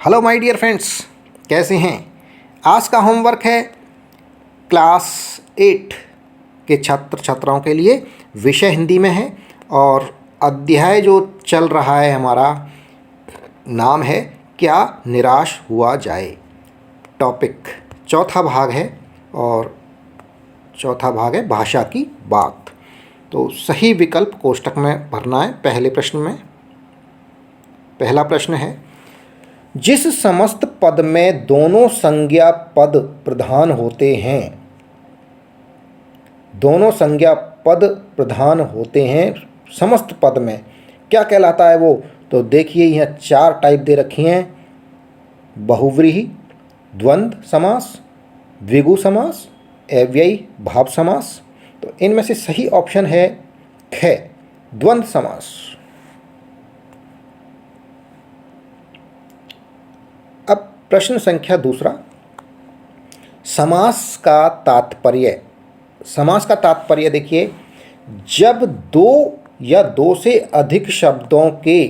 Hello my dear friends, कैसे हैं। आज का होमवर्क है क्लास 8 के छात्र छात्राओं के लिए। विषय हिंदी में है और अध्याय जो चल रहा है हमारा नाम है क्या निराश हुआ जाए। टॉपिक चौथा भाग है और चौथा भाग है भाषा की बात। तो सही विकल्प कोष्टक में भरना है। पहले प्रश्न में पहला प्रश्न है, जिस समस्त पद में दोनों संज्ञा पद प्रधान होते हैं, दोनों संज्ञा पद प्रधान होते हैं समस्त पद में, क्या कहलाता है वो। तो देखिए यहाँ 4 टाइप दे रखी हैं, बहुव्रीहि, द्वंद्व समास, द्विगु समास, अव्ययी भाव समास। तो इनमें से सही ऑप्शन है ख, द्वंद्व समास। अब प्रश्न संख्या दूसरा, समास का तात्पर्य। समास का तात्पर्य देखिए, जब दो या दो से अधिक शब्दों के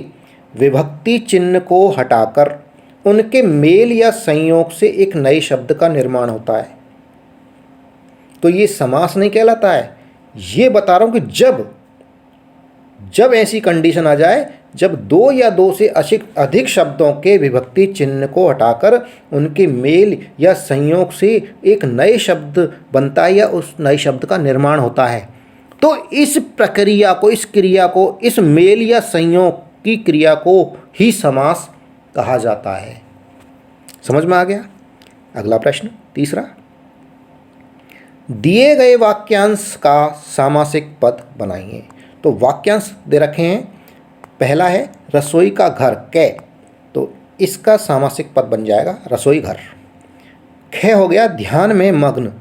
विभक्ति चिन्ह को हटाकर उनके मेल या संयोग से एक नए शब्द का निर्माण होता है, तो ये समास नहीं कहलाता है। ये बता रहा हूँ कि जब ऐसी कंडीशन आ जाए, जब दो या दो से अधिक शब्दों के विभक्ति चिन्ह को हटाकर उनके मेल या संयोग से एक नए शब्द बनता है या उस नए शब्द का निर्माण होता है, तो इस प्रक्रिया को, इस क्रिया को, इस मेल या संयोग की क्रिया को ही समास कहा जाता है। समझ में आ गया। अगला प्रश्न तीसरा, दिए गए वाक्यांश का सामासिक पद बनाइए। तो वाक्यांश दे रखे हैं। पहला है रसोई का घर कै, तो इसका सामासिक पद बन जाएगा रसोई घर। ख हो गया ध्यान में मग्न,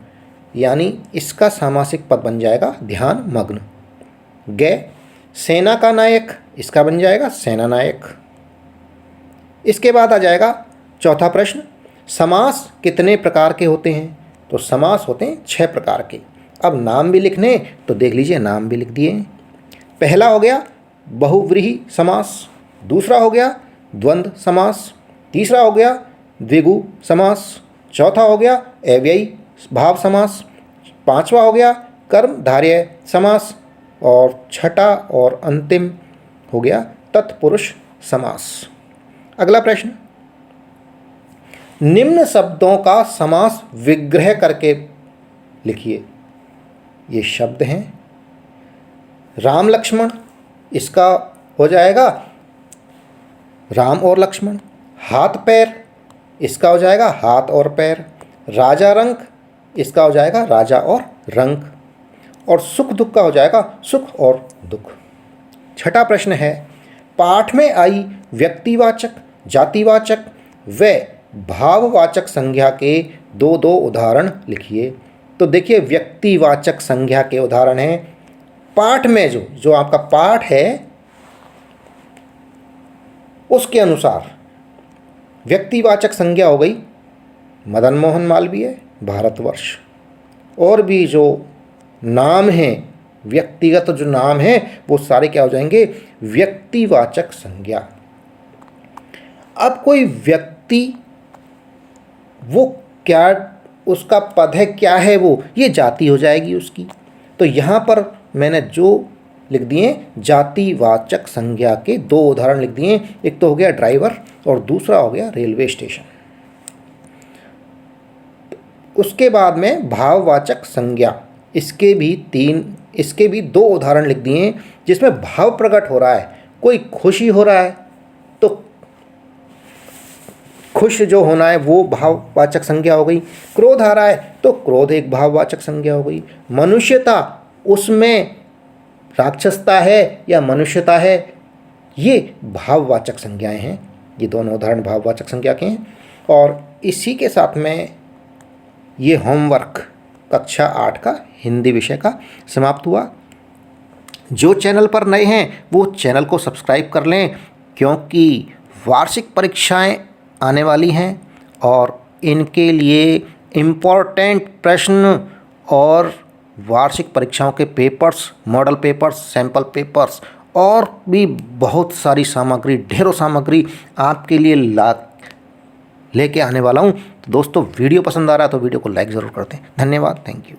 यानी इसका सामासिक पद बन जाएगा ध्यान मग्न। गे सेना का नायक, इसका बन जाएगा सेना नायक। इसके बाद आ जाएगा चौथा प्रश्न, समास कितने प्रकार के होते हैं। तो समास होते हैं 6 प्रकार के। अब नाम भी लिखने तो देख लीजिए, नाम भी लिख दिए। पहला हो गया बहुव्रीहि समास, दूसरा हो गया द्वंद्व समास, तीसरा हो गया द्विगु समास, चौथा हो गया अव्ययी भाव समास, पांचवा हो गया कर्मधारय समास और छठा और अंतिम हो गया तत्पुरुष समास। अगला प्रश्न, निम्न शब्दों का समास विग्रह करके लिखिए। ये शब्द हैं राम लक्ष्मण, इसका हो जाएगा राम और लक्ष्मण। हाथ पैर, इसका हो जाएगा हाथ और पैर। राजा रंक, इसका हो जाएगा राजा और रंक। और सुख दुख का हो जाएगा सुख और दुख। छठा प्रश्न है, पाठ में आई व्यक्तिवाचक, जातिवाचक व भाववाचक संज्ञा के दो उदाहरण लिखिए। तो देखिए व्यक्तिवाचक संज्ञा के उदाहरण हैं, पाठ में जो आपका पाठ है उसके अनुसार व्यक्तिवाचक संज्ञा हो गई मदन मोहन मालवीय, भारतवर्ष। और भी जो नाम हैं, व्यक्तिगत जो नाम हैं, वो सारे क्या हो जाएंगे व्यक्तिवाचक संज्ञा। अब कोई व्यक्ति, वो क्या उसका पद है, क्या है वो, ये जाति हो जाएगी उसकी। तो यहाँ पर मैंने जो लिख दिए जातिवाचक संज्ञा के 2 उदाहरण लिख दिए। एक तो हो गया ड्राइवर और दूसरा हो गया रेलवे स्टेशन। उसके बाद में भाववाचक संज्ञा, इसके भी 2 उदाहरण लिख दिए जिसमें भाव प्रकट हो रहा है। कोई खुशी हो रहा है तो खुश जो होना है वो भाववाचक संज्ञा हो गई। क्रोध आ रहा है तो क्रोध एक भाववाचक संज्ञा हो गई। मनुष्यता, उसमें राक्षसता है या मनुष्यता है, ये भाववाचक संज्ञाएं हैं। ये दोनों उदाहरण भाववाचक संज्ञा के हैं। और इसी के साथ में ये होमवर्क कक्षा 8 का हिंदी विषय का समाप्त हुआ। जो चैनल पर नए हैं वो चैनल को सब्सक्राइब कर लें, क्योंकि वार्षिक परीक्षाएं आने वाली हैं और इनके लिए इम्पोर्टेंट प्रश्न और वार्षिक परीक्षाओं के papers, model papers, sample papers और भी बहुत सारी सामग्री, ढेरों सामग्री आपके लिए लेके आने वाला हूँ। तो दोस्तों वीडियो पसंद आ रहा है तो वीडियो को लाइक ज़रूर करते हैं। धन्यवाद, थैंक यू।